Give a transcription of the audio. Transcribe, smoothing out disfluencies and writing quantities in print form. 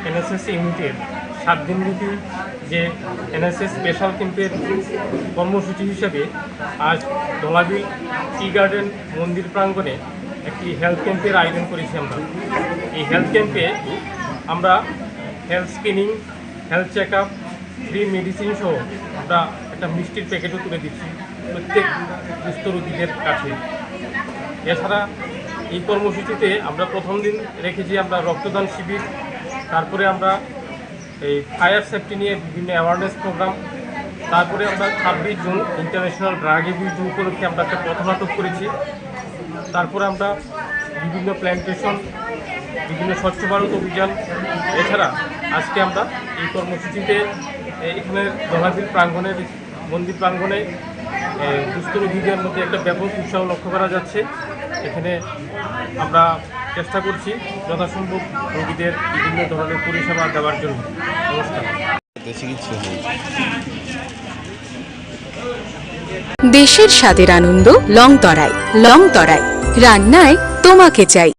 NSS ইউনিটের 7 দিনব্যাপী যে এনএসএস স্পেশাল ক্যাম্পের কর্মসূচি হিসেবে আজ দোলাবিল টি গার্ডেন মন্দির প্রাঙ্গণে একটি হেলথ ক্যাম্পের আয়োজন করেছি আমরা। এই হেলথ ক্যাম্পে আমরা health screening, health check up, free medicine সহ আমরা একটা মিষ্টির প্যাকেটও তুলে দিচ্ছি প্রত্যেক সুস্থ রোগীদের কাছে। এছাড়া এই কর্মসূচিতে আমরা প্রথম দিন রেখেছি আমরা রক্তদান শিবির, তারপরে আমরা এই ফায়ার সেফটি নিয়ে বিভিন্ন অ্যাওয়ারনেস প্রোগ্রাম, তারপরে আমরা 26 June international drug abuse day উপলক্ষে আমরা একটা পথনাটক করেছি। তারপরে আমরা বিভিন্ন প্ল্যান্টেশন, বিভিন্ন স্বচ্ছ ভারত অভিযান, এছাড়া আজকে আমরা এই কর্মসূচিতে এখানে দোলাবিল প্রাঙ্গণের মন্দির প্রাঙ্গণে দুস্থ রোগীদের মধ্যে একটা ব্যাপক উৎসাহ লক্ষ্য করা যাচ্ছে। এখানে আমরা চেষ্টা করছি যথাসম্ভব রোগীদের বিভিন্ন ধরনের পরিষেবা দেওয়ার জন্য। নমস্কার। দেশের স্বাদের আনন্দ লংতরাই। রান্নায় তোমাকে চাই।